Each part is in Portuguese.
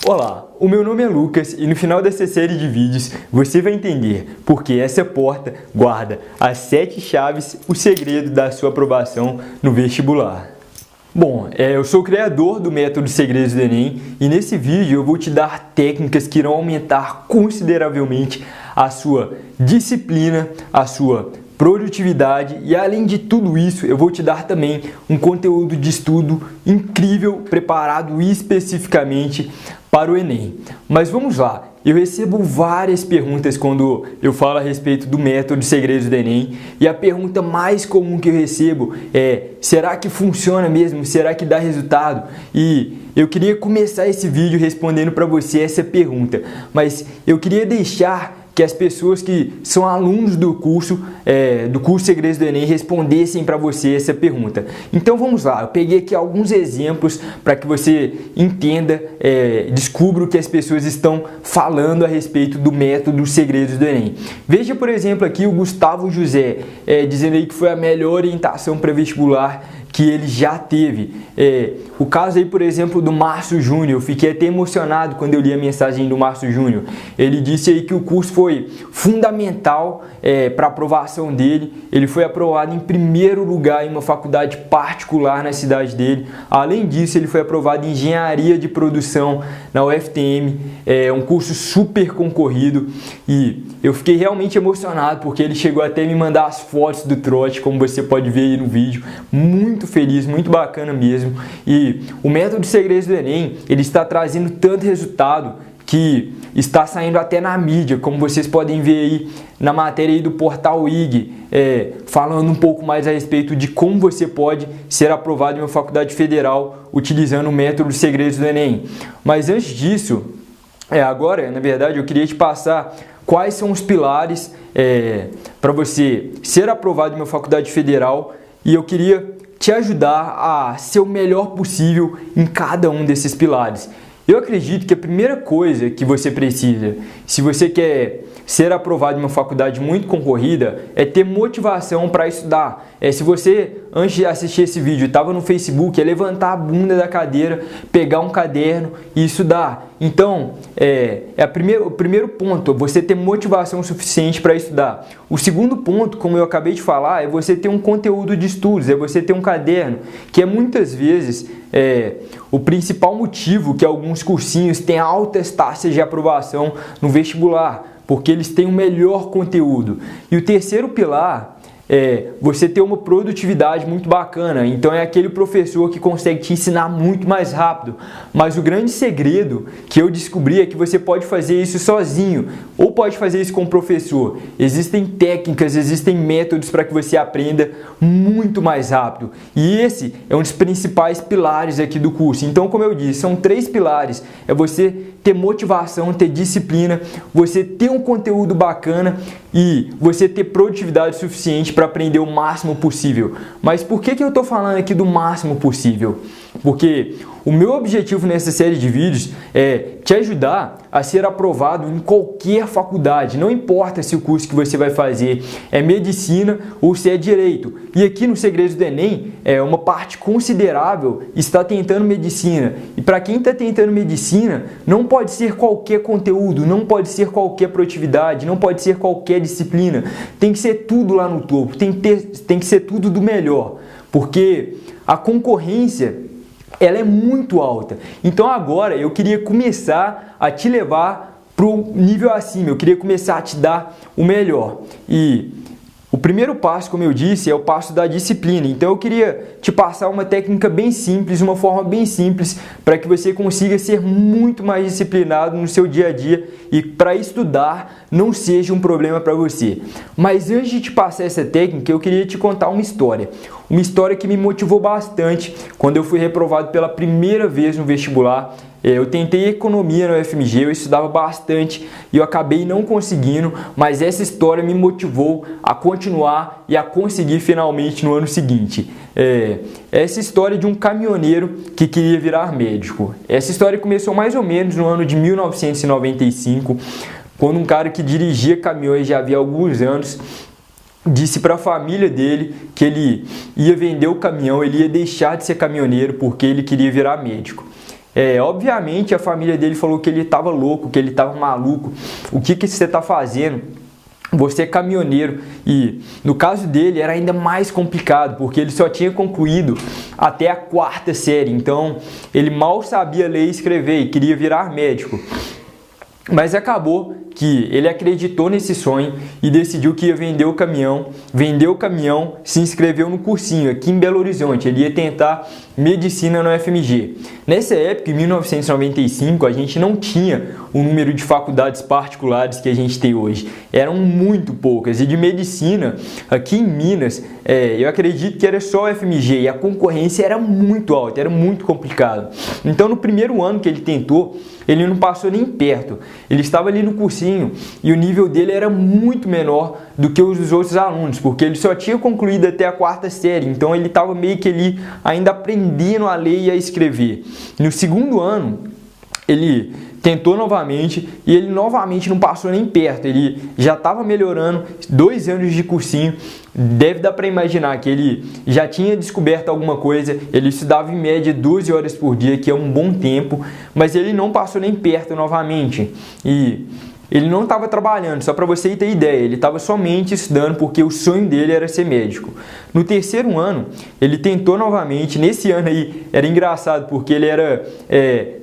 Olá, o meu nome é Lucas e no final dessa série de vídeos você vai entender porque essa porta guarda as 7 chaves, o segredo da sua aprovação no vestibular. Bom, eu sou o criador do método Segredos do Enem e nesse vídeo eu vou te dar técnicas que irão aumentar consideravelmente a sua disciplina, a sua produtividade e além de tudo isso eu vou te dar também um conteúdo de estudo incrível preparado especificamente para o Enem. Mas vamos lá, eu recebo várias perguntas quando eu falo a respeito do método Segredos do Enem e a pergunta mais comum que eu recebo é: será que funciona mesmo? Será que dá resultado? E eu queria começar esse vídeo respondendo para você essa pergunta, mas eu queria deixar que as pessoas que são alunos do curso Segredos do Enem respondessem para você essa pergunta. Então vamos lá, eu peguei aqui alguns exemplos para que você entenda, descubra o que as pessoas estão falando a respeito do método Segredos do Enem. Veja, por exemplo, aqui o Gustavo José dizendo aí que foi a melhor orientação para vestibular que ele já teve. O caso aí, por exemplo, do Márcio Júnior, eu fiquei até emocionado quando eu li a mensagem do Márcio Júnior. Ele disse aí que o curso foi fundamental para a aprovação dele. Ele foi aprovado em primeiro lugar em uma faculdade particular na cidade dele. Além disso, ele foi aprovado em Engenharia de Produção na UFTM, um curso super concorrido. E eu fiquei realmente emocionado porque ele chegou até a me mandar as fotos do trote, como você pode ver aí no vídeo. Muito feliz, muito bacana mesmo. E o método Segredos do Enem, ele está trazendo tanto resultado que está saindo até na mídia, como vocês podem ver aí na matéria aí do portal IG, falando um pouco mais a respeito de como você pode ser aprovado em uma faculdade federal utilizando o método Segredos do Enem. Mas antes disso, agora, na verdade, eu queria te passar quais são os pilares para você ser aprovado em uma faculdade federal e eu queria te ajudar a ser o melhor possível em cada um desses pilares. Eu acredito que a primeira coisa que você precisa, se você quer ser aprovado em uma faculdade muito concorrida, é ter motivação para estudar. Se você, antes de assistir esse vídeo, estava no Facebook, é levantar a bunda da cadeira, pegar um caderno e estudar. Então, o primeiro ponto, você ter motivação suficiente para estudar. O segundo ponto, como eu acabei de falar, é você ter um conteúdo de estudos, é você ter um caderno, que é muitas vezes o principal motivo que alguns cursinhos têm altas taxas de aprovação no vestibular, porque eles têm o melhor conteúdo. E o terceiro pilar é você ter uma produtividade muito bacana. Então é aquele professor que consegue te ensinar muito mais rápido. Mas o grande segredo que eu descobri é que você pode fazer isso sozinho ou pode fazer isso com o professor. Existem técnicas, existem métodos para que você aprenda muito mais rápido. E esse é um dos principais pilares aqui do curso. Então, como eu disse, são 3 pilares. É você ter motivação, ter disciplina, você ter um conteúdo bacana e você ter produtividade suficiente para aprender o máximo possível. Mas por que eu estou falando aqui do máximo possível? Porque o meu objetivo nessa série de vídeos é te ajudar a ser aprovado em qualquer faculdade. Não importa se o curso que você vai fazer é medicina ou se é direito. E aqui no Segredos do Enem, uma parte considerável está tentando medicina. E para quem está tentando medicina, não pode ser qualquer conteúdo, não pode ser qualquer produtividade, não pode ser qualquer disciplina. Tem que ser tudo lá no topo, tem que ser tudo do melhor. Porque a concorrência ela é muito alta. Então agora eu queria começar a te levar para o nível acima, eu queria começar a te dar o melhor. E o primeiro passo, como eu disse, é o passo da disciplina. Então eu queria te passar uma técnica bem simples, uma forma bem simples para que você consiga ser muito mais disciplinado no seu dia a dia e para estudar não seja um problema para você. Mas antes de te passar essa técnica, eu queria te contar uma história. Uma história que me motivou bastante quando eu fui reprovado pela primeira vez no vestibular. Eu tentei economia no UFMG, eu estudava bastante e eu acabei não conseguindo, mas essa história me motivou a continuar e a conseguir finalmente no ano seguinte. Essa história de um caminhoneiro que queria virar médico. Essa história começou mais ou menos no ano de 1995, quando um cara que dirigia caminhões já havia alguns anos disse para a família dele que ele ia vender o caminhão, ele ia deixar de ser caminhoneiro porque ele queria virar médico. Obviamente a família dele falou que ele estava louco, que ele estava maluco. O que você está fazendo? Você é caminhoneiro. E no caso dele era ainda mais complicado, porque ele só tinha concluído até a 4ª série, então ele mal sabia ler e escrever e queria virar médico. Mas acabou que ele acreditou nesse sonho e decidiu que ia vender o caminhão. Vendeu o caminhão, se inscreveu no cursinho aqui em Belo Horizonte. Ele ia tentar medicina no FMG. Nessa época, em 1995, a gente não tinha o número de faculdades particulares que a gente tem hoje. Eram muito poucas. E de medicina, aqui em Minas, eu acredito que era só o FMG. E a concorrência era muito alta, era muito complicado. Então, no primeiro ano que ele tentou, ele não passou nem perto. Ele estava ali no cursinho e o nível dele era muito menor do que os dos outros alunos, porque ele só tinha concluído até a 4ª série, então ele estava meio que ali ainda aprendendo a ler e a escrever. No segundo ano, ele tentou novamente e ele novamente não passou nem perto. Ele já estava melhorando, 2 anos de cursinho. Deve dar para imaginar que ele já tinha descoberto alguma coisa. Ele estudava em média 12 horas por dia, que é um bom tempo, mas ele não passou nem perto novamente. E ele não estava trabalhando, só para você ter ideia, ele estava somente estudando porque o sonho dele era ser médico. No terceiro ano, ele tentou novamente. Nesse ano aí era engraçado porque ele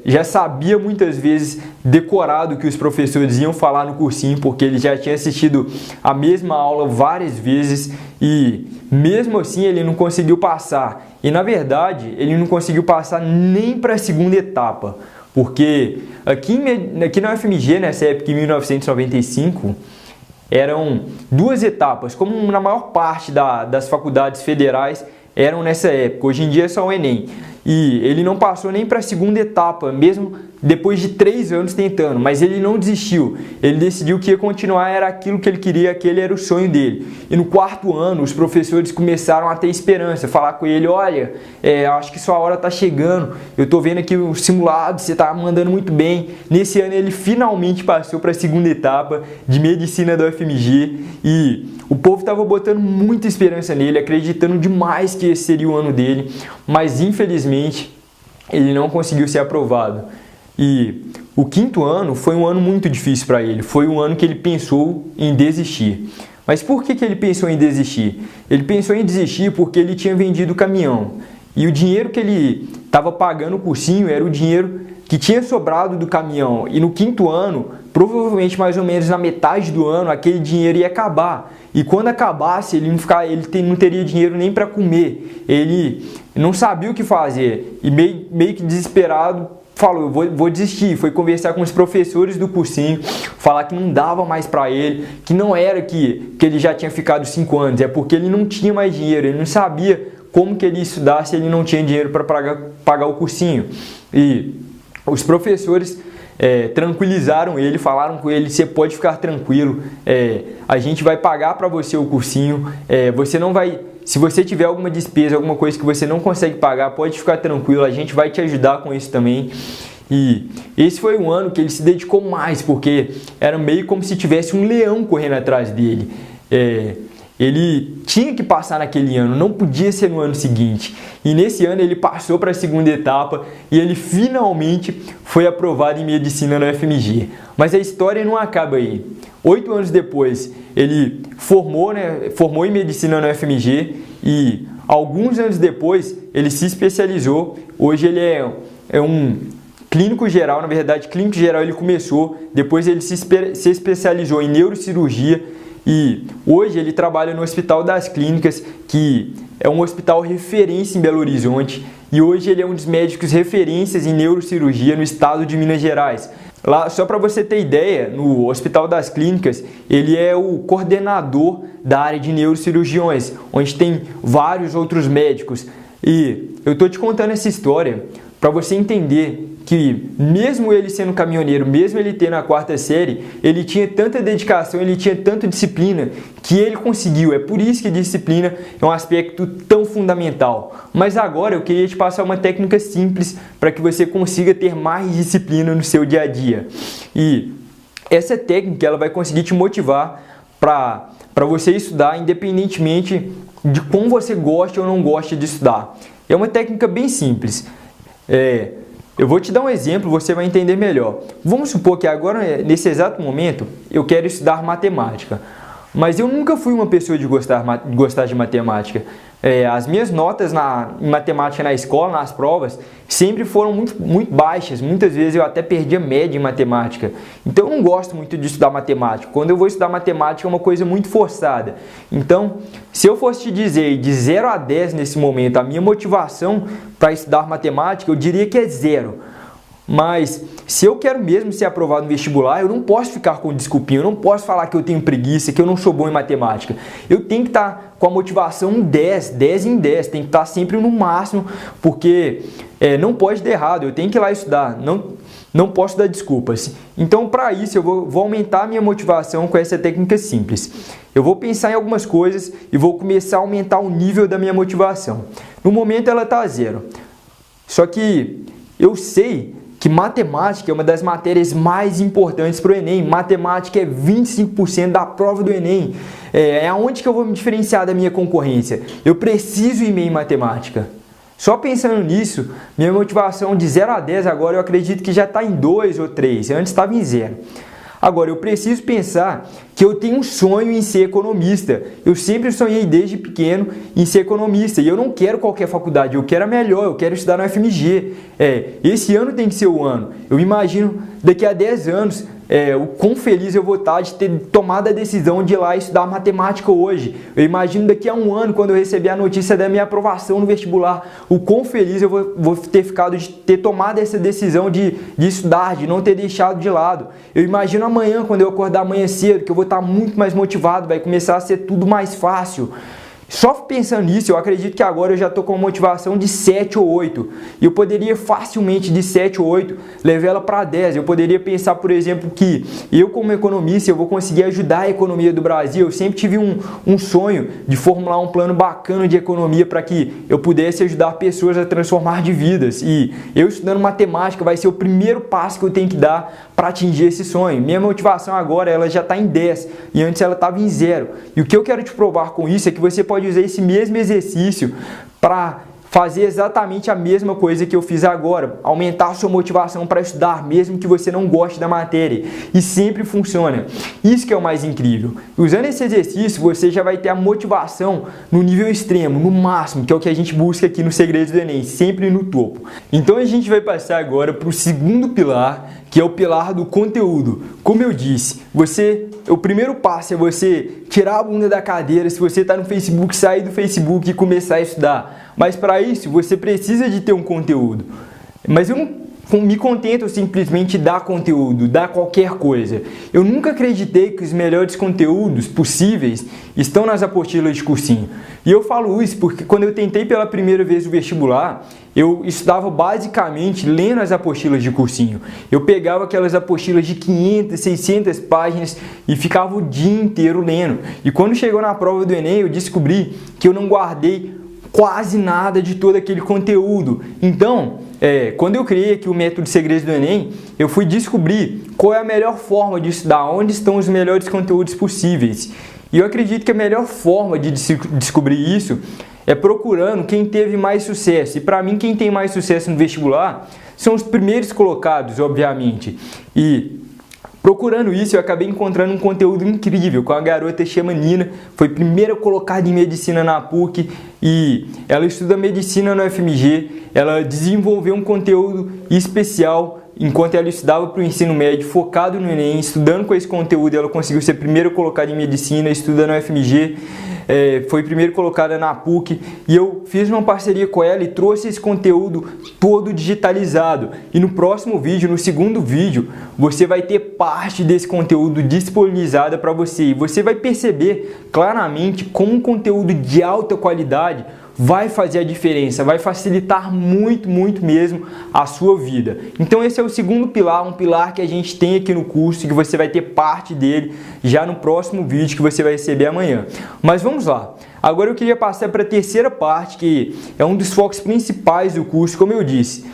já sabia muitas vezes decorado o que os professores iam falar no cursinho, porque ele já tinha assistido a mesma aula várias vezes e mesmo assim ele não conseguiu passar. E na verdade ele não conseguiu passar nem para a 2ª etapa. Porque aqui na UFMG, nessa época, em 1995, eram 2 etapas, como na maior parte das faculdades federais eram nessa época. Hoje em dia é só o Enem. E ele não passou nem para a 2ª etapa, mesmo depois de 3 anos tentando, mas ele não desistiu. Ele decidiu que ia continuar, era aquilo que ele queria, aquele era o sonho dele. E no 4º ano, os professores começaram a ter esperança, falar com ele: olha, acho que sua hora está chegando, eu estou vendo aqui o simulado, você está mandando muito bem. Nesse ano ele finalmente passou para a 2ª etapa de medicina da UFMG e o povo estava botando muita esperança nele, acreditando demais que esse seria o ano dele, mas infelizmente ele não conseguiu ser aprovado. E o 5º ano foi um ano muito difícil para ele, foi um ano que ele pensou em desistir. Mas por que ele pensou em desistir? Ele pensou em desistir porque ele tinha vendido o caminhão. E o dinheiro que ele estava pagando o cursinho era o dinheiro que tinha sobrado do caminhão. E no 5º ano, provavelmente mais ou menos na metade do ano, aquele dinheiro ia acabar. E quando acabasse, ele não teria dinheiro nem para comer. Ele não sabia o que fazer. E meio que desesperado, falou: vou desistir. Foi conversar com os professores do cursinho, falar que não dava mais para ele, que não era que ele já tinha ficado 5 anos, é porque ele não tinha mais dinheiro, ele não sabia como que ele ia estudar se ele não tinha dinheiro para pagar o cursinho. E os professores tranquilizaram ele, falaram com ele: você pode ficar tranquilo, a gente vai pagar para você o cursinho, você não vai... Se você tiver alguma despesa, alguma coisa que você não consegue pagar, pode ficar tranquilo, a gente vai te ajudar com isso também. E esse foi um ano que ele se dedicou mais, porque era meio como se tivesse um leão correndo atrás dele. Ele tinha que passar naquele ano, não podia ser no ano seguinte. E nesse ano ele passou para a 2ª etapa e ele finalmente foi aprovado em medicina na UFMG. Mas a história não acaba aí. 8 anos depois ele formou em medicina na UFMG e alguns anos depois ele se especializou. Hoje ele é um clínico geral, na verdade clínico geral ele começou, depois ele se especializou em neurocirurgia. E hoje ele trabalha no Hospital das Clínicas, que é um hospital referência em Belo Horizonte. E hoje ele é um dos médicos referências em neurocirurgia no estado de Minas Gerais. Lá, só para você ter ideia, no Hospital das Clínicas, ele é o coordenador da área de neurocirurgiões, onde tem vários outros médicos. E eu estou te contando essa história para você entender que mesmo ele sendo caminhoneiro, mesmo ele tendo a 4ª série, ele tinha tanta dedicação, ele tinha tanta disciplina que ele conseguiu. É por isso que disciplina é um aspecto tão fundamental. Mas agora eu queria te passar uma técnica simples para que você consiga ter mais disciplina no seu dia a dia. E essa técnica ela vai conseguir te motivar para você estudar independentemente de como você gosta ou não gosta de estudar. É uma técnica bem simples. Eu vou te dar um exemplo, você vai entender melhor. Vamos supor que agora, nesse exato momento, eu quero estudar matemática. Mas eu nunca fui uma pessoa de gostar de matemática. As minhas notas em matemática na escola, nas provas, sempre foram muito baixas. Muitas vezes eu até perdia média em matemática. Então eu não gosto muito de estudar matemática. Quando eu vou estudar matemática é uma coisa muito forçada. Então, se eu fosse te dizer de 0 a 10 nesse momento, a minha motivação para estudar matemática, eu diria que é 0. Mas se eu quero mesmo ser aprovado no vestibular, eu não posso ficar com desculpinha, eu não posso falar que eu tenho preguiça, que eu não sou bom em matemática. Eu tenho que estar com a motivação 10 em 10, tem que estar sempre no máximo, porque não pode dar errado, eu tenho que ir lá estudar, não posso dar desculpas. Então, para isso, eu vou aumentar a minha motivação com essa técnica simples. Eu vou pensar em algumas coisas e vou começar a aumentar o nível da minha motivação. No momento, ela está 0. Só que eu sei que matemática é uma das matérias mais importantes para o Enem. Matemática é 25% da prova do Enem. É aonde que eu vou me diferenciar da minha concorrência. Eu preciso ir bem em matemática. Só pensando nisso, minha motivação de 0 a 10 agora eu acredito que já está em 2 ou 3. Antes estava em 0. Agora, eu preciso pensar que eu tenho um sonho em ser economista. Eu sempre sonhei desde pequeno em ser economista. E eu não quero qualquer faculdade, eu quero a melhor, eu quero estudar na UFMG. Esse ano tem que ser o ano. Eu imagino daqui a 10 anos o quão feliz eu vou estar de ter tomado a decisão de ir lá estudar matemática hoje. Eu imagino daqui a um ano, quando eu receber a notícia da minha aprovação no vestibular, o quão feliz eu vou ter ficado de ter tomado essa decisão de estudar, de não ter deixado de lado. Eu imagino amanhã, quando eu acordar amanhã cedo, que eu vou estar muito mais motivado, vai começar a ser tudo mais fácil. Só pensando nisso, eu acredito que agora eu já estou com uma motivação de 7 ou 8. E eu poderia facilmente, de 7 ou 8, levar ela para 10. Eu poderia pensar, por exemplo, que eu como economista, eu vou conseguir ajudar a economia do Brasil. Eu sempre tive um sonho de formular um plano bacana de economia para que eu pudesse ajudar pessoas a transformar de vidas. E eu estudando matemática vai ser o primeiro passo que eu tenho que dar para atingir esse sonho. Minha motivação agora ela já está em 10 e antes ela estava em 0. E o que eu quero te provar com isso é que você pode usar esse mesmo exercício para fazer exatamente a mesma coisa que eu fiz agora, aumentar a sua motivação para estudar, mesmo que você não goste da matéria, e sempre funciona. Isso que é o mais incrível. Usando esse exercício, você já vai ter a motivação no nível extremo, no máximo, que é o que a gente busca aqui no Segredos do Enem, sempre no topo. Então a gente vai passar agora para o segundo pilar, que é o pilar do conteúdo. Como eu disse, o primeiro passo é você tirar a bunda da cadeira, se você está no Facebook, sair do Facebook e começar a estudar. Mas para isso, você precisa de ter um conteúdo. Mas eu não me contento simplesmente dar conteúdo, dar qualquer coisa. Eu nunca acreditei que os melhores conteúdos possíveis estão nas apostilas de cursinho. E eu falo isso porque quando eu tentei pela primeira vez o vestibular, eu estudava basicamente lendo as apostilas de cursinho. Eu pegava aquelas apostilas de 500, 600 páginas e ficava o dia inteiro lendo. E quando chegou na prova do Enem, eu descobri que eu não guardei quase nada de todo aquele conteúdo. Então, quando eu criei aqui o método Segredos do Enem, eu fui descobrir qual é a melhor forma de estudar, onde estão os melhores conteúdos possíveis. E eu acredito que a melhor forma de descobrir isso é procurando quem teve mais sucesso. E para mim, quem tem mais sucesso no vestibular são os primeiros colocados, obviamente. E procurando isso, eu acabei encontrando um conteúdo incrível com a garota chama Nina, foi primeira colocada em medicina na PUC e ela estuda medicina no UFMG. Ela desenvolveu um conteúdo especial enquanto ela estudava para o ensino médio, focado no Enem, estudando com esse conteúdo. Ela conseguiu ser primeira colocada em medicina, estuda no UFMG. Foi primeiro colocada na PUC e eu fiz uma parceria com ela e trouxe esse conteúdo todo digitalizado. E no próximo vídeo, no segundo vídeo, você vai ter parte desse conteúdo disponibilizada para você. E você vai perceber claramente como um conteúdo de alta qualidade vai fazer a diferença, vai facilitar muito, muito mesmo a sua vida. Então esse é o segundo pilar, um pilar que a gente tem aqui no curso e que você vai ter parte dele já no próximo vídeo que você vai receber amanhã. Mas vamos lá. Agora eu queria passar para a terceira parte, que é um dos focos principais do curso, como eu disse.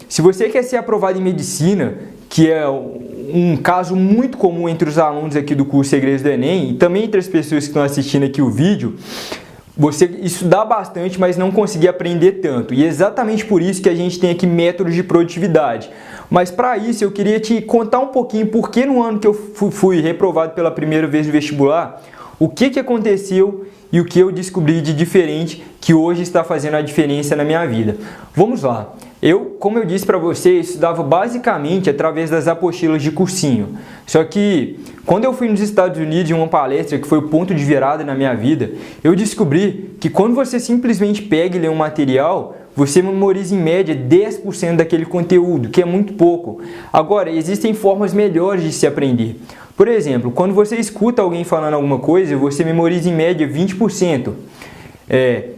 Se você quer ser aprovado em medicina, que é um caso muito comum entre os alunos aqui do curso Segredos do Enem e também entre as pessoas que estão assistindo aqui o vídeo, você estudar bastante, mas não conseguir aprender tanto. E é exatamente por isso que a gente tem aqui métodos de produtividade. Mas para isso eu queria te contar um pouquinho porque no ano que eu fui reprovado pela primeira vez no vestibular, o que aconteceu e o que eu descobri de diferente que hoje está fazendo a diferença na minha vida. Vamos lá. Como eu disse para você, estudava basicamente através das apostilas de cursinho. Só que quando eu fui nos Estados Unidos em uma palestra que foi o ponto de virada na minha vida, eu descobri que quando você simplesmente pega e lê um material, você memoriza em média 10% daquele conteúdo, que é muito pouco. Agora, existem formas melhores de se aprender. Por exemplo, quando você escuta alguém falando alguma coisa, você memoriza em média 20%.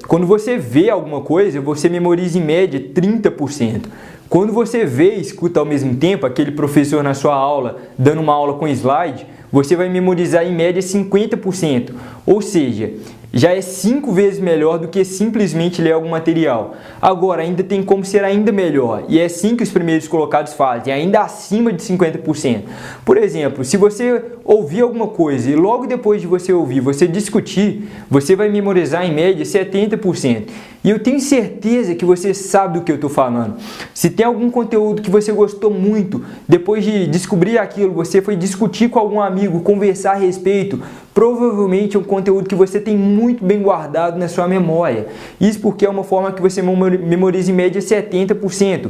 Quando você vê alguma coisa, você memoriza em média 30%. Quando você vê e escuta ao mesmo tempo aquele professor na sua aula, dando uma aula com slide, você vai memorizar em média 50%. Ou seja, já é 5 vezes melhor do que simplesmente ler algum material. Agora, ainda tem como ser ainda melhor, e é assim que os primeiros colocados fazem, ainda acima de 50%. Por exemplo, se você ouvir alguma coisa e logo depois de você ouvir, você discutir, você vai memorizar em média 70%. E eu tenho certeza que você sabe do que eu estou falando. Se tem algum conteúdo que você gostou muito, depois de descobrir aquilo, você foi discutir com algum amigo, conversar a respeito, provavelmente é um conteúdo que você tem muito bem guardado na sua memória. Isso porque é uma forma que você memoriza em média 70%.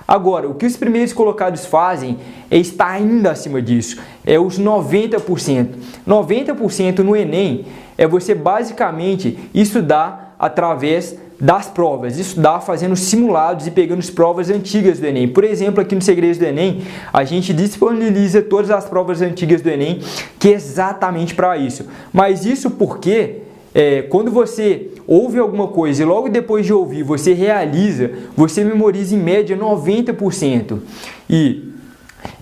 Agora, o que os primeiros colocados fazem é estar ainda acima disso, é os 90%. 90% no Enem é você basicamente estudar através das provas, estudar fazendo simulados e pegando as provas antigas do Enem. Por exemplo, aqui no Segredos do Enem, a gente disponibiliza todas as provas antigas do Enem, que é exatamente para isso. Mas isso porque quando você ouve alguma coisa e logo depois de ouvir você realiza, você memoriza em média 90%. E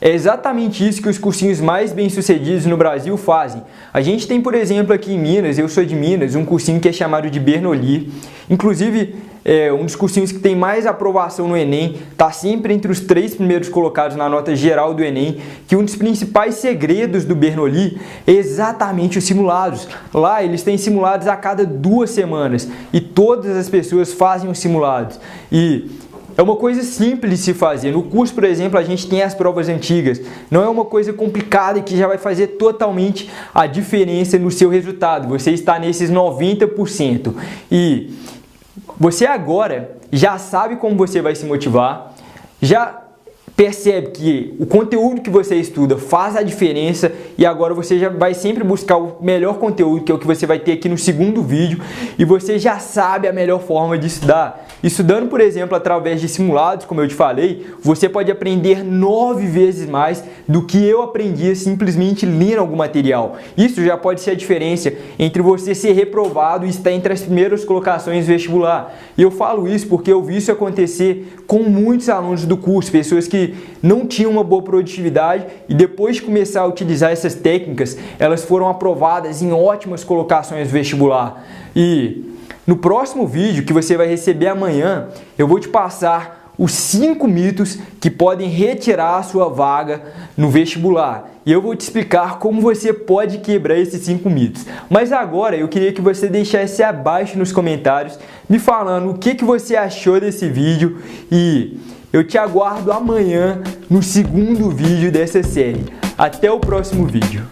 é exatamente isso que os cursinhos mais bem-sucedidos no Brasil fazem. A gente tem, por exemplo, aqui em Minas, eu sou de Minas, um cursinho que é chamado de Bernoulli. Inclusive, um dos cursinhos que tem mais aprovação no Enem, está sempre entre os 3 primeiros colocados na nota geral do Enem, que um dos principais segredos do Bernoulli é exatamente os simulados. Lá eles têm simulados a cada 2 semanas e todas as pessoas fazem os simulados. E é uma coisa simples de se fazer. No curso, por exemplo, a gente tem as provas antigas. Não é uma coisa complicada e que já vai fazer totalmente a diferença no seu resultado. Você está nesses 90%. E você agora já sabe como você vai se motivar, já percebe que o conteúdo que você estuda faz a diferença e agora você já vai sempre buscar o melhor conteúdo, que é o que você vai ter aqui no segundo vídeo, e você já sabe a melhor forma de estudar. Estudando, por exemplo, através de simulados, como eu te falei, você pode aprender 9 vezes mais do que eu aprendia simplesmente lendo algum material. Isso já pode ser a diferença entre você ser reprovado e estar entre as primeiras colocações do vestibular. E eu falo isso porque eu vi isso acontecer com muitos alunos do curso, pessoas que não tinham uma boa produtividade e depois de começar a utilizar essas técnicas, elas foram aprovadas em ótimas colocações do vestibular. E no próximo vídeo que você vai receber amanhã, eu vou te passar os 5 mitos que podem retirar a sua vaga no vestibular. E eu vou te explicar como você pode quebrar esses 5 mitos. Mas agora eu queria que você deixasse abaixo nos comentários me falando o que você achou desse vídeo e eu te aguardo amanhã no segundo vídeo dessa série. Até o próximo vídeo.